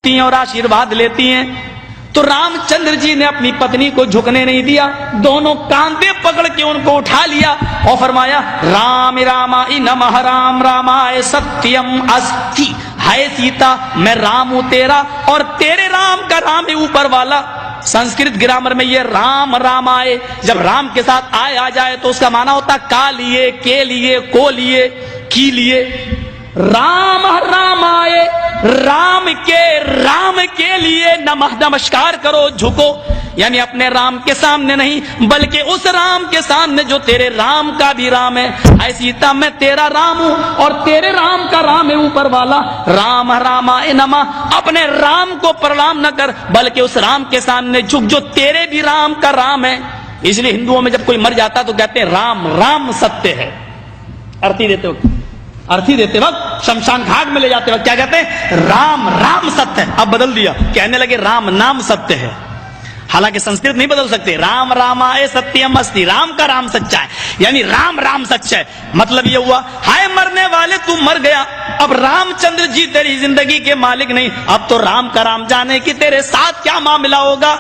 اور آشیرواد لیتی ہیں تو رام چندر جی نے اپنی پتنی کو جھکنے نہیں دیا، دونوں کاندھے پکڑ کے ان کو اٹھا لیا اور فرمایا رام رامائی نمః رام رامائے ستیم استی، ہے سیتا میں رام ہوں تیرا اور تیرے رام کا رام ہے اوپر والا۔ سنسکرت گرامر میں یہ رام رام آئے، جب رام کے ساتھ آئے آ جائے تو اس کا معنی ہوتا کا لیے، کے لیے، کو لیے، کی لیے۔ رام رام آئے، رام کے لیے نمسکار کرو، جھکو، یعنی اپنے رام کے سامنے نہیں بلکہ اس رام کے سامنے جو تیرے رام کا بھی رام ہے۔ اے سیتا میں تیرا رام ہوں اور تیرے رام کا رام ہے اوپر والا۔ رام رامائے نمః، اپنے رام کو پرنام نہ کر بلکہ اس رام کے سامنے جھک جو تیرے بھی رام کا رام ہے۔ اس لیے ہندوؤں میں جب کوئی مر جاتا تو کہتے ہیں رام رام ستیہ ہے۔ ارتھی دیتے وقت شمشان گھاٹ میں لے جاتے وقت کیا کہتے ہیں؟ رام رام ستیہ ہے۔ اب بدل دیا، کہنے لگے رام نام ستیہ ہے، حالانکہ سنسکرت نہیں بدل سکتے۔ رام رامائے ستیم استی، رام کا رام سچا ہے، یعنی رام رام سچا ہے۔ مطلب یہ ہوا ہائے مرنے والے تو مر گیا، اب رام چندر جی تیری زندگی کے مالک نہیں، اب تو رام کا رام جانے کی تیرے ساتھ کیا معاملہ ہوگا،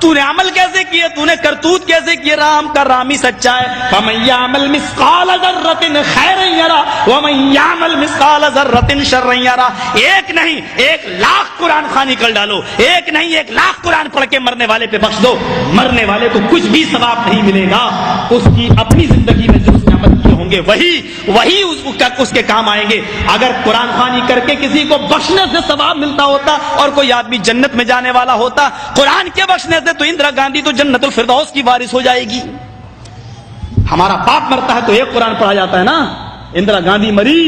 تو نے عمل کیسے کیے، تو نے کرتوت کیسے کیے، رام کا رام ہی سچا ہے۔ فَمَن يَعْمَلْ مِثْقَالَ ذَرَّةٍ خَيْرًا يَرَهُ وَمَن يَعْمَلْ مِثْقَالَ ذَرَّةٍ شَرًّا يَرَهُ۔ ایک نہیں 1,00,000 قرآن خوانی کر ڈالو، ایک نہیں 1,00,000 قرآن پڑھ کے مرنے والے پہ بخش دو، مرنے والے کو کچھ بھی ثواب نہیں ملے گا، اس کی اپنی زندگی میں جو اس نے عمل کیے ہوں گے وہی اس کے کام آئیں گے۔ اگر قرآن خوانی کر کے کسی کو بخشنے سے ثواب ملتا ہوتا اور کوئی آدمی جنت میں جانے والا ہوتا، قرآن کے بخشنے سے تو اندرا گاندھی تو جنت الفردوس کی وارث ہو جائے گی۔ ہمارا باپ مرتا ہے تو ایک قرآن پڑھا جاتا ہے نا، اندرا گاندھی مری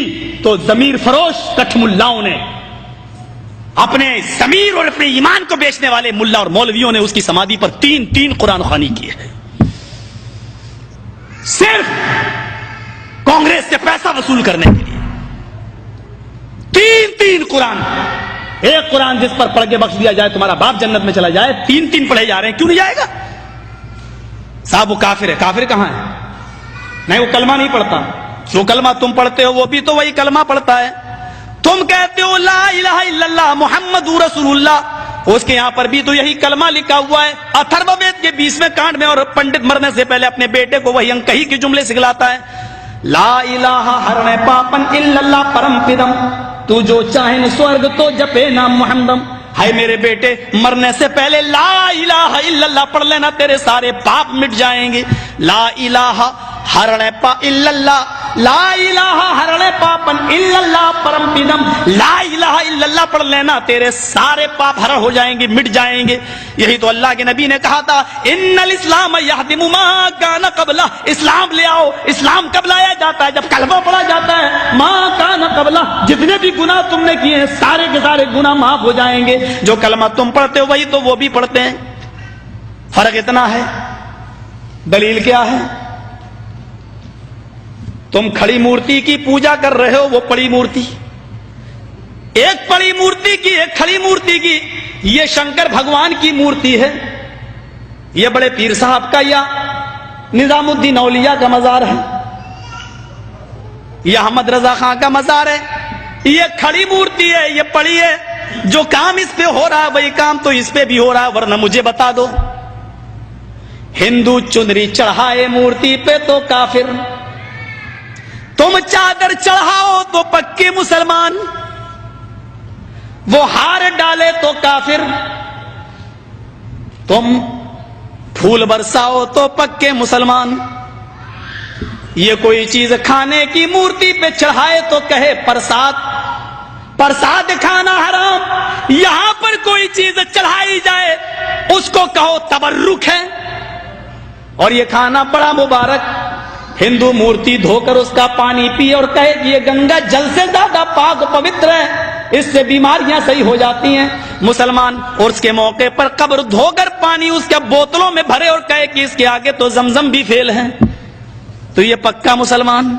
تو ضمیر فروش کٹھ ملاؤں نے، اپنے ضمیر اور اپنے ایمان کو بیچنے والے ملا اور مولویوں نے اس کی سمادھی پر تین قرآن خوانی کی ہے، صرف کانگریس سے پیسہ وصول کرنے کے لیے۔ تین قرآن، ایک قرآن جس پر پڑھ کے بخش دیا جائے تمہارا باپ جنت میں چلا جائے، تین پڑھے جا رہے ہیں، کیوں نہیں جائے گا صاحب؟ وہ کافر ہے۔ کافر کہاں ہے؟ نہیں، وہ کلمہ نہیں پڑھتا، جو کلمہ تم پڑھتے ہو وہ بھی تو وہی کلمہ پڑھتا ہے۔ تم کہتے ہو لا الہ الا اللہ محمد رسول اللہ، اس کے یہاں پر بھی تو یہی کلمہ لکھا ہوا ہے۔ اتھرو وید کے 20ویں کانڈ میں، اور پنڈت مرنے سے پہلے اپنے بیٹے کو وہی انکہی کے جملے سکھلاتا ہے، لا الہ ہرنے پاپن الا اللہ پرم پدم، تو جو چاہیں سورگ تو جپے نام محمدم۔ ہے میرے بیٹے، مرنے سے پہلے لا الہ الا اللہ پڑھ لینا، تیرے سارے پاپ مٹ جائیں گے۔ لا الہ ہرنے پا الا اللہ، لا الہ ہرنے پاپن الا اللہ پرم پدم، لا الہ الا اللہ پڑھ لینا، تیرے سارے پاپ ہر ہو جائیں گے، مٹ جائیں گے۔ یہی تو اللہ کے نبی نے کہا تھا ان الاسلام یہدم ما کان قبلہ، اسلام لے آؤ۔ اسلام کب لایا جاتا ہے؟ جب کلمہ پڑھا جاتا ہے۔ ما کان قبلہ، جتنے بھی گناہ تم نے کیے ہیں سارے کے سارے گناہ معاف ہو جائیں گے۔ جو کلمہ تم پڑھتے ہو وہی تو وہ بھی پڑھتے ہیں، فرق اتنا ہے۔ دلیل کیا ہے؟ تم کھڑی مورتی کی پوجا کر رہے ہو، وہ پڑی مورتی، ایک پڑی مورتی کی ایک کھڑی مورتی کی، یہ شنکر بھگوان کی مورتی ہے، یہ بڑے پیر صاحب کا یا نظام الدین اولیاء کا مزار ہے، یہ احمد رضا خان کا مزار ہے۔ یہ کھڑی مورتی ہے، یہ پڑی ہے، جو کام اس پہ ہو رہا ہے وہی کام تو اس پہ بھی ہو رہا ہے، ورنہ مجھے بتا دو ہندو چنری چڑھائے مورتی پہ تو کافر، تم چادر چڑھاؤ تو پکے مسلمان، وہ ہار ڈالے تو کافر، تم پھول برساؤ تو پکے مسلمان۔ یہ کوئی چیز کھانے کی مورتی پہ چڑھائے تو کہے پرساد، پرساد کھانا حرام، یہاں پر کوئی چیز چڑھائی جائے اس کو کہو تبرک ہے، اور یہ کھانا بڑا مبارک۔ ہندو مورتی دھو کر اس کا پانی پیے اور کہے کہ یہ گنگا جل سے زیادہ پاک پوتر ہے، اس سے بیماریاں صحیح ہو جاتی ہیں۔ مسلمان اور اس کے موقع پر قبر دھو کر پانی اس کے بوتلوں میں بھرے اور کہے کہ اس کے آگے تو زمزم بھی فیل ہے، تو یہ پکا مسلمان۔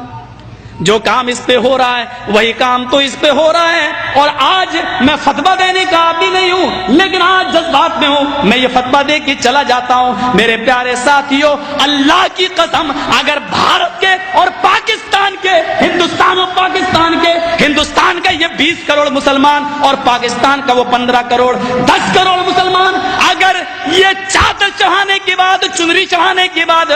جو کام اس پہ ہو رہا ہے وہی کام تو اس پہ ہو رہا ہے. اور آج میں فتویٰ دینے کا آدمی نہیں ہوں، لیکن آج جذبات میں ہوں، میں یہ فتویٰ دے کے چلا جاتا ہوں. میرے پیارے ساتھیوں، اللہ کی قسم، اگر بھارت کے اور پاکستان کے، ہندوستان اور پاکستان کے، ہندوستان کا یہ 20 کروڑ مسلمان اور پاکستان کا وہ 15 کروڑ 10 کروڑ مسلمان، اگر یہ چادر چڑھانے کے بعد، چنری چڑھانے کے بعد،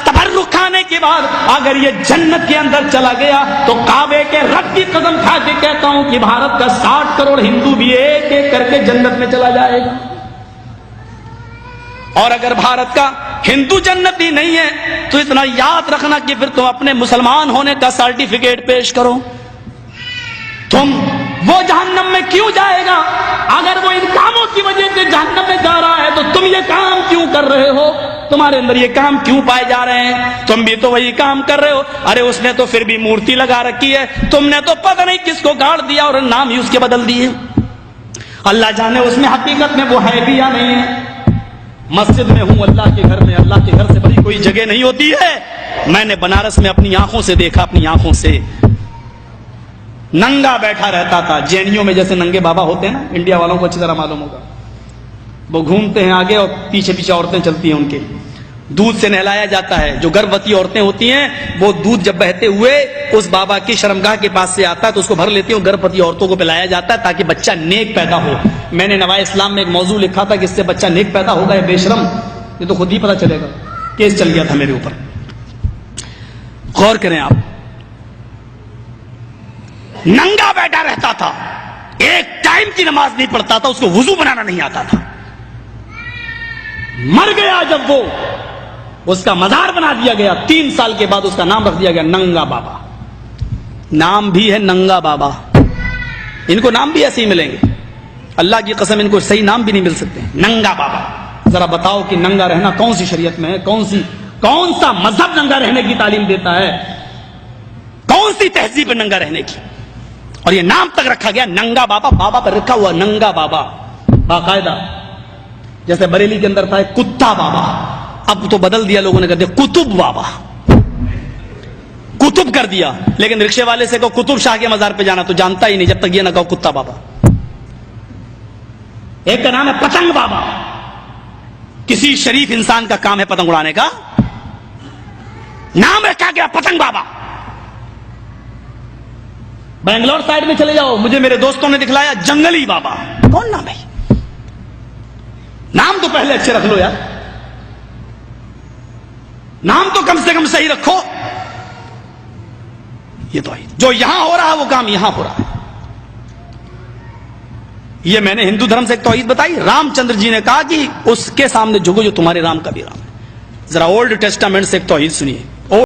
تبرک کھانے کے بعد اگر یہ جنت کے اندر چلا گیا تو کعبے کے رب کی قسم کھا کے کہتا ہوں کہ بھارت کا 60 کروڑ ہندو بھی ایک ایک کر کے جنت میں چلا جائے گا. اور اگر بھارت کا ہندو جنتی نہیں ہے تو اتنا یاد رکھنا کہ پھر تم اپنے مسلمان ہونے کا سرٹیفکیٹ پیش کرو. تم وہ جہنم میں کیوں جائے گا؟ اگر وہ ان کاموں کی وجہ سے جہنم میں جا رہا ہے تو تم یہ کام کیوں کر رہے ہو؟ تمہارے اندر یہ کام کیوں پائے جا رہے ہیں؟ تم بھی تو وہی کام کر رہے ہو. ارے اس نے تو پھر بھی مورتی لگا رکھی ہے، تم نے تو پتہ نہیں کس کو گاڑ دیا اور نام ہی اس کے بدل دیے. اللہ جانے اس میں حقیقت میں وہ ہے بھی یا نہیں ہے. مسجد میں ہوں، اللہ کے گھر میں، اللہ کے گھر سے بڑی کوئی جگہ نہیں ہوتی ہے. میں نے بنارس میں اپنی آنکھوں سے دیکھا، اپنی آنکھوں سے ننگا بیٹھا رہتا تھا. جینیوں میں جیسے ننگے بابا ہوتے ہیں نا، انڈیا والوں کو اچھی طرح معلوم ہوگا، وہ گھومتے ہیں آگے اور پیچھے پیچھے عورتیں چلتی ہیں، ان کے دودھ سے نہلایا جاتا ہے. جو گربوتی عورتیں ہوتی ہیں وہ دودھ جب بہتے ہوئے اس بابا کی شرمگاہ کے پاس سے آتا ہے تو اس کو بھر لیتی ہیں. گربوتی عورتوں کو پلایا جاتا ہے تاکہ بچہ نیک پیدا ہو. میں نے نوائے اسلام میں ایک موضوع لکھا تھا کہ اس سے بچہ نیک پیدا ہوگا یا بے شرم، یہ تو خود ہی پتہ چلے گا. کیس چل گیا تھا میرے اوپر. غور کریں آپ، ننگا بیٹھا رہتا تھا، ایک ٹائم کی نماز نہیں پڑھتا تھا، اس کو وضو بنانا نہیں آتا تھا. مر گیا جب وہ، اس کا مزار بنا دیا گیا. 3 سال کے بعد اس کا نام رکھ دیا گیا ننگا بابا. نام بھی ہے ننگا بابا. ان کو نام بھی ایسے ہی ملیں گے، اللہ کی قسم ان کو صحیح نام بھی نہیں مل سکتے. ننگا بابا. ذرا بتاؤ کہ ننگا رہنا کون سی شریعت میں ہے؟ کون سا مذہب ننگا رہنے کی تعلیم دیتا ہے؟ کون سی تہذیب ننگا رہنے کی؟ اور یہ نام تک رکھا گیا ننگا بابا. بابا پر رکھا ہوا ننگا بابا باقاعدہ. جیسے بریلی کے اندر تھا ایک کتا بابا، اب تو بدل دیا لوگوں نے، کہتے کتب بابا، کتب کر دیا. لیکن رکشے والے سے کہو کتب شاہ کے مزار پہ جانا تو جانتا ہی نہیں جب تک یہ نہ کہو کتا بابا. ایک کا نام ہے پتنگ بابا. کسی شریف انسان کا کام ہے پتنگ اڑانے کا؟ نام رکھا گیا پتنگ بابا. بنگلور سائڈ میں چلے جاؤ، مجھے میرے دوستوں نے دکھلایا جنگلی بابا. کون نام ہے؟ نام تو پہلے اچھے رکھ لو یار، نام تو کم سے کم صحیح رکھو. یہ تو جو یہاں ہو رہا ہے وہ کام یہاں ہو رہا ہے. یہ میں نے ہندو دھرم سے ایک توحید بتائی. رام چندر جی نے کہا کہ اس کے سامنے جھکو جو تمہارے رام کا بھی رام ہے. ذرا اولڈ ٹیسٹامنٹ سے ایک توحید سنیے.